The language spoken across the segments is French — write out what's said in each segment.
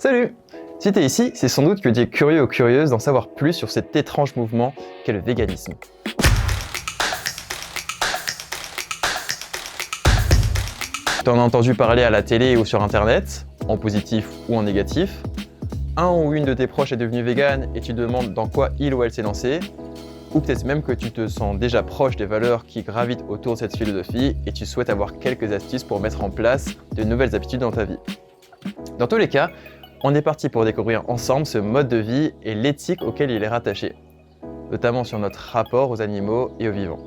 Salut! Si t'es ici, c'est sans doute que tu es curieux ou curieuse d'en savoir plus sur cet étrange mouvement qu'est le véganisme. T'en as entendu parler à la télé ou sur internet, en positif ou en négatif. Un ou une de tes proches est devenu vegan et tu te demandes dans quoi il ou elle s'est lancé. Ou peut-être même que tu te sens déjà proche des valeurs qui gravitent autour de cette philosophie et tu souhaites avoir quelques astuces pour mettre en place de nouvelles habitudes dans ta vie. Dans tous les cas, on est parti pour découvrir ensemble ce mode de vie et l'éthique auquel il est rattaché, notamment sur notre rapport aux animaux et aux vivants.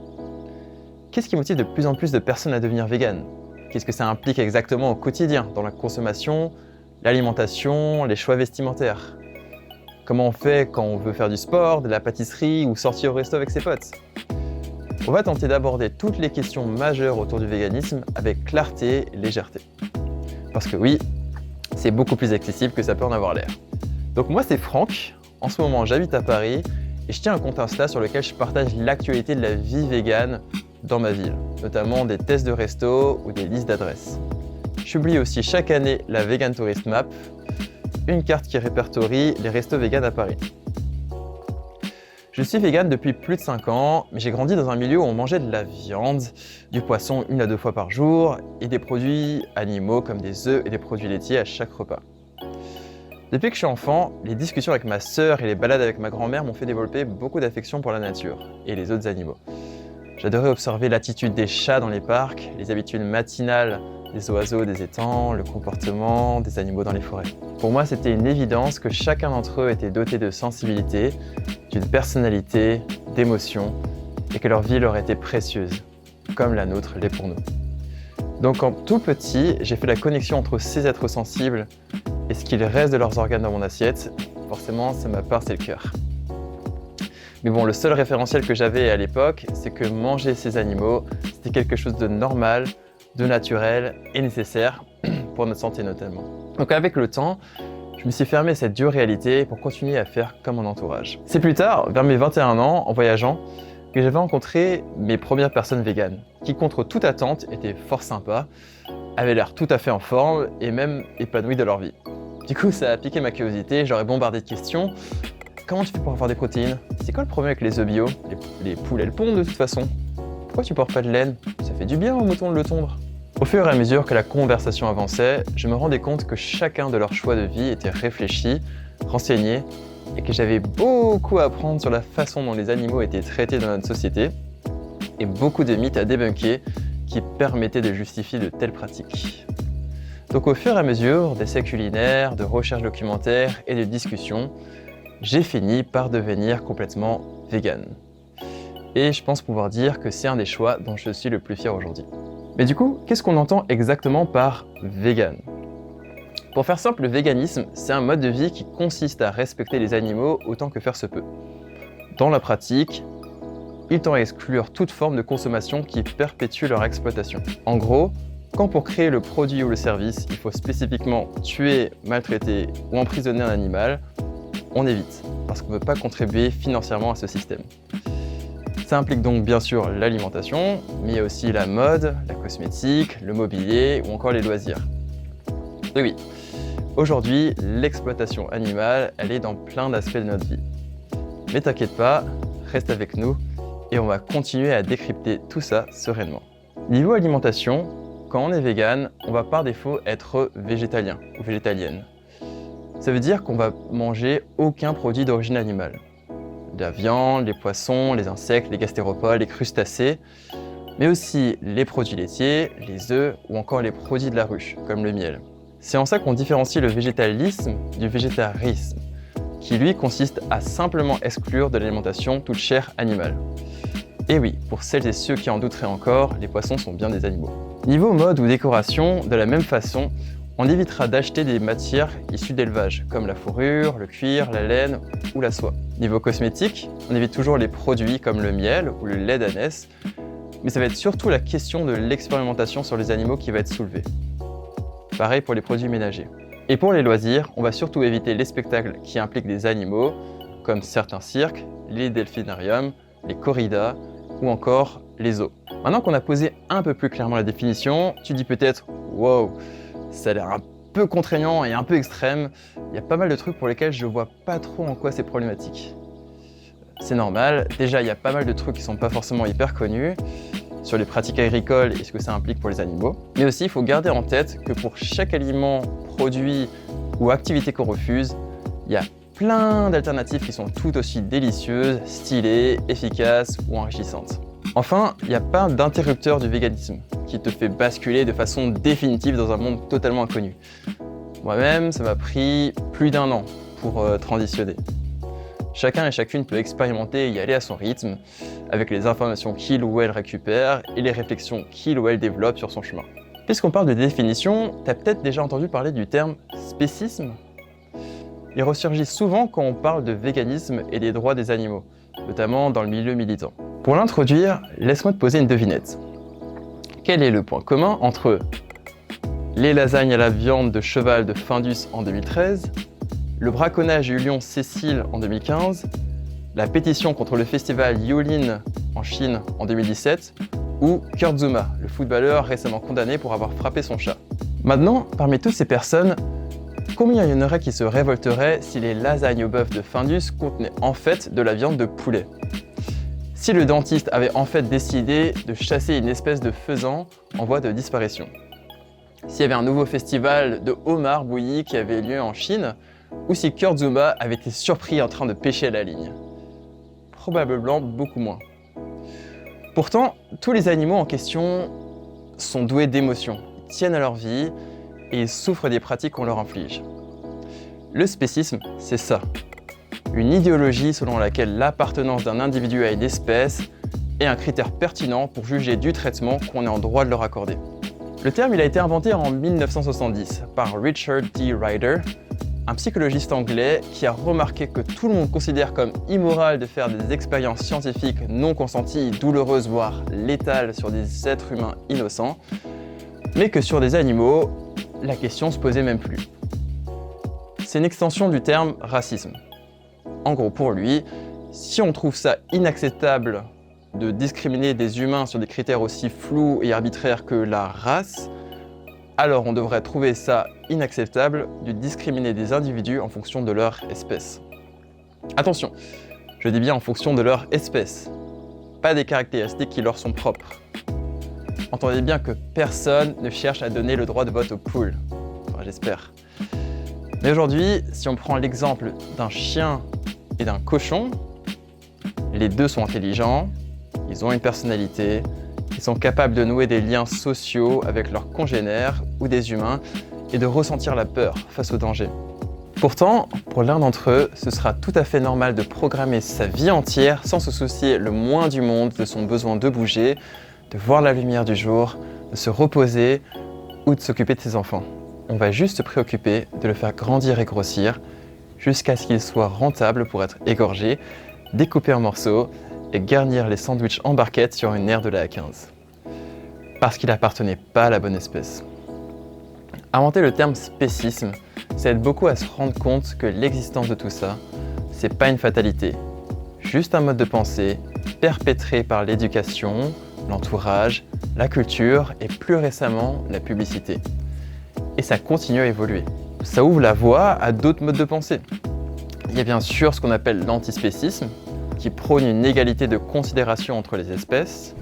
Qu'est-ce qui motive de plus en plus de personnes à devenir véganes? Qu'est-ce que ça implique exactement au quotidien, dans la consommation, l'alimentation, les choix vestimentaires? Comment on fait quand on veut faire du sport, de la pâtisserie ou sortir au resto avec ses potes? On va tenter d'aborder toutes les questions majeures autour du véganisme avec clarté et légèreté. Parce que oui, c'est beaucoup plus accessible que ça peut en avoir l'air. Donc moi c'est Franck, en ce moment j'habite à Paris et je tiens un compte Insta sur lequel je partage l'actualité de la vie végane dans ma ville, notamment des tests de resto ou des listes d'adresses. Je publie aussi chaque année la Vegan Tourist Map, une carte qui répertorie les restos véganes à Paris. Je suis végane depuis plus de 5 ans, mais j'ai grandi dans un milieu où on mangeait de la viande, du poisson 1 à 2 fois par jour et des produits animaux comme des œufs et des produits laitiers à chaque repas. Depuis que je suis enfant, les discussions avec ma sœur et les balades avec ma grand-mère m'ont fait développer beaucoup d'affection pour la nature et les autres animaux. J'adorais observer l'attitude des chats dans les parcs, les habitudes matinales des oiseaux des étangs, le comportement des animaux dans les forêts. Pour moi, c'était une évidence que chacun d'entre eux était doté de sensibilité, d'une personnalité, d'émotions, et que leur vie leur était précieuse, comme la nôtre l'est pour nous. Donc, en tout petit, j'ai fait la connexion entre ces êtres sensibles et ce qu'il reste de leurs organes dans mon assiette. Forcément, ça m'a pincé le cœur. Mais bon, le seul référentiel que j'avais à l'époque, c'est que manger ces animaux, c'était quelque chose de normal, de naturel et nécessaire pour notre santé notamment. Donc avec le temps, je me suis fermé à cette dure réalité pour continuer à faire comme mon entourage. C'est plus tard, vers mes 21 ans, en voyageant, que j'avais rencontré mes premières personnes véganes, qui contre toute attente étaient fort sympas, avaient l'air tout à fait en forme et même épanouies de leur vie. Du coup, ça a piqué ma curiosité, j'aurais bombardé de questions. Comment tu fais pour avoir des protéines? C'est quoi le problème avec les œufs bio? Les poules, elles pondent de toute façon. Pourquoi tu portes pas de laine? Ça fait du bien aux moutons de le tondre. Au fur et à mesure que la conversation avançait, je me rendais compte que chacun de leurs choix de vie était réfléchi, renseigné, et que j'avais beaucoup à apprendre sur la façon dont les animaux étaient traités dans notre société, et beaucoup de mythes à débunker qui permettaient de justifier de telles pratiques. Donc au fur et à mesure d'essais culinaires, de recherches documentaires et de discussions, j'ai fini par devenir complètement vegan. Et je pense pouvoir dire que c'est un des choix dont je suis le plus fier aujourd'hui. Mais du coup, qu'est-ce qu'on entend exactement par vegan? Pour faire simple, le véganisme, c'est un mode de vie qui consiste à respecter les animaux autant que faire se peut. Dans la pratique, il tend à exclure toute forme de consommation qui perpétue leur exploitation. En gros, quand pour créer le produit ou le service, il faut spécifiquement tuer, maltraiter ou emprisonner un animal, on évite, parce qu'on ne veut pas contribuer financièrement à ce système. Ça implique donc bien sûr l'alimentation, mais il y a aussi la mode, la cosmétique, le mobilier ou encore les loisirs. Et oui, aujourd'hui, l'exploitation animale, elle est dans plein d'aspects de notre vie. Mais t'inquiète pas, reste avec nous et on va continuer à décrypter tout ça sereinement. Niveau alimentation, quand on est vegan, on va par défaut être végétalien ou végétalienne. Ça veut dire qu'on va manger aucun produit d'origine animale. La viande, les poissons, les insectes, les gastéropodes, les crustacés, mais aussi les produits laitiers, les œufs ou encore les produits de la ruche, comme le miel. C'est en ça qu'on différencie le végétalisme du végétarisme, qui lui consiste à simplement exclure de l'alimentation toute chair animale. Et oui, pour celles et ceux qui en douteraient encore, les poissons sont bien des animaux. Niveau mode ou décoration, de la même façon, on évitera d'acheter des matières issues d'élevage, comme la fourrure, le cuir, la laine ou la soie. Niveau cosmétique, on évite toujours les produits comme le miel ou le lait d'ânesse, mais ça va être surtout la question de l'expérimentation sur les animaux qui va être soulevée. Pareil pour les produits ménagers. Et pour les loisirs, on va surtout éviter les spectacles qui impliquent des animaux, comme certains cirques, les delphinariums, les corridas ou encore les zoos. Maintenant qu'on a posé un peu plus clairement la définition, tu dis peut-être « Wow, ça a l'air un peu contraignant et un peu extrême, il y a pas mal de trucs pour lesquels je vois pas trop en quoi c'est problématique. C'est normal, déjà il y a pas mal de trucs qui sont pas forcément hyper connus sur les pratiques agricoles et ce que ça implique pour les animaux. Mais aussi, il faut garder en tête que pour chaque aliment, produit ou activité qu'on refuse, il y a plein d'alternatives qui sont tout aussi délicieuses, stylées, efficaces ou enrichissantes. Enfin, il n'y a pas d'interrupteur du véganisme qui te fait basculer de façon définitive dans un monde totalement inconnu. Moi-même, ça m'a pris plus d'1 an pour transitionner. Chacun et chacune peut expérimenter et y aller à son rythme, avec les informations qu'il ou elle récupère et les réflexions qu'il ou elle développe sur son chemin. Puisqu'on parle de définition, tu as peut-être déjà entendu parler du terme spécisme. Il ressurgit souvent quand on parle de véganisme et des droits des animaux, notamment dans le milieu militant. Pour l'introduire, laisse-moi te poser une devinette. Quel est le point commun entre les lasagnes à la viande de cheval de Findus en 2013, le braconnage du lion Cécile en 2015, la pétition contre le festival Yulin en Chine en 2017 ou Kurt Zouma, le footballeur récemment condamné pour avoir frappé son chat. Maintenant, parmi toutes ces personnes, combien il y en aurait qui se révolteraient si les lasagnes au bœuf de Findus contenaient en fait de la viande de poulet? Si le dentiste avait en fait décidé de chasser une espèce de faisan en voie de disparition? S'il y avait un nouveau festival de homards bouillis qui avait lieu en Chine, ou si Kurt Zouma avait été surpris en train de pêcher à la ligne? Probablement beaucoup moins. Pourtant, tous les animaux en question sont doués d'émotions, ils tiennent à leur vie et ils souffrent des pratiques qu'on leur inflige. Le spécisme, c'est ça. Une idéologie selon laquelle l'appartenance d'un individu à une espèce est un critère pertinent pour juger du traitement qu'on est en droit de leur accorder. Le terme il a été inventé en 1970 par Richard D. Ryder, un psychologiste anglais qui a remarqué que tout le monde considère comme immoral de faire des expériences scientifiques non consenties, douloureuses, voire létales sur des êtres humains innocents, mais que sur des animaux, la question se posait même plus. C'est une extension du terme racisme. En gros, pour lui, si on trouve ça inacceptable de discriminer des humains sur des critères aussi flous et arbitraires que la race, alors on devrait trouver ça inacceptable de discriminer des individus en fonction de leur espèce. Attention, je dis bien en fonction de leur espèce, pas des caractéristiques qui leur sont propres. Entendez bien que personne ne cherche à donner le droit de vote aux poules, enfin j'espère. Mais aujourd'hui, si on prend l'exemple d'un chien et d'un cochon, les deux sont intelligents, ils ont une personnalité, ils sont capables de nouer des liens sociaux avec leurs congénères ou des humains et de ressentir la peur face au danger. Pourtant, pour l'un d'entre eux, ce sera tout à fait normal de programmer sa vie entière sans se soucier le moins du monde de son besoin de bouger, de voir la lumière du jour, de se reposer ou de s'occuper de ses enfants. On va juste se préoccuper de le faire grandir et grossir jusqu'à ce qu'il soit rentable pour être égorgé, découpé en morceaux et garnir les sandwichs en barquette sur une aire de la A15. Parce qu'il n'appartenait pas à la bonne espèce. Inventer le terme spécisme, ça aide beaucoup à se rendre compte que l'existence de tout ça, c'est pas une fatalité, juste un mode de pensée perpétré par l'éducation, l'entourage, la culture et plus récemment la publicité. Et ça continue à évoluer. Ça ouvre la voie à d'autres modes de pensée. Il y a bien sûr ce qu'on appelle l'antispécisme, qui prône une égalité de considération entre les espèces,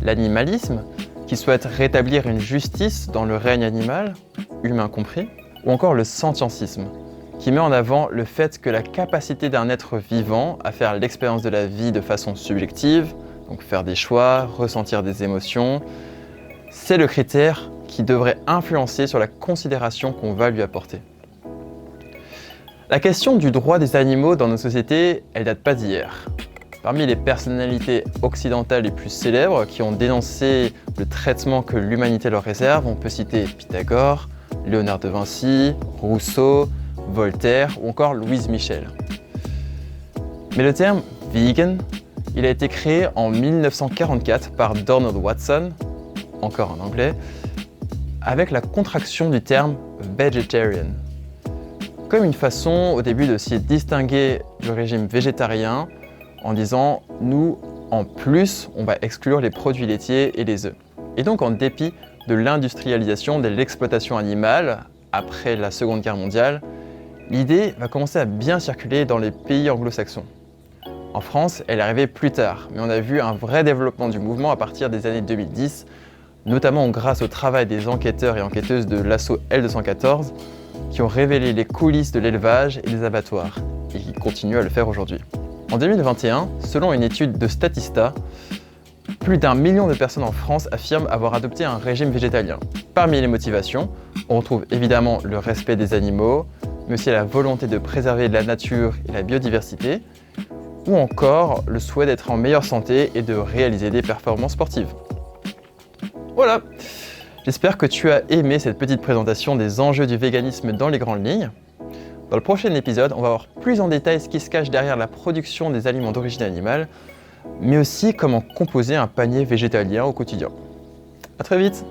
l'animalisme, qui souhaite rétablir une justice dans le règne animal, humain compris, ou encore le sentientisme, qui met en avant le fait que la capacité d'un être vivant à faire l'expérience de la vie de façon subjective, donc faire des choix, ressentir des émotions, c'est le critère qui devrait influencer sur la considération qu'on va lui apporter. La question du droit des animaux dans nos sociétés, elle date pas d'hier. Parmi les personnalités occidentales les plus célèbres qui ont dénoncé le traitement que l'humanité leur réserve, on peut citer Pythagore, Léonard de Vinci, Rousseau, Voltaire ou encore Louise Michel. Mais le terme « vegan », il a été créé en 1944 par Donald Watson, encore en anglais, avec la contraction du terme « vegetarian ». Comme une façon au début de s'y distinguer du régime végétarien en disant « nous, en plus, on va exclure les produits laitiers et les œufs ». Et donc en dépit de l'industrialisation de l'exploitation animale après la Seconde Guerre mondiale, l'idée va commencer à bien circuler dans les pays anglo-saxons. En France, elle est arrivée plus tard, mais on a vu un vrai développement du mouvement à partir des années 2010, notamment grâce au travail des enquêteurs et enquêteuses de l'assaut L214, qui ont révélé les coulisses de l'élevage et des abattoirs, et qui continuent à le faire aujourd'hui. En 2021, selon une étude de Statista, plus d'1 million de personnes en France affirment avoir adopté un régime végétalien. Parmi les motivations, on retrouve évidemment le respect des animaux, mais aussi la volonté de préserver la nature et la biodiversité, ou encore le souhait d'être en meilleure santé et de réaliser des performances sportives. Voilà, j'espère que tu as aimé cette petite présentation des enjeux du véganisme dans les grandes lignes. Dans le prochain épisode, on va voir plus en détail ce qui se cache derrière la production des aliments d'origine animale, mais aussi comment composer un panier végétalien au quotidien. À très vite!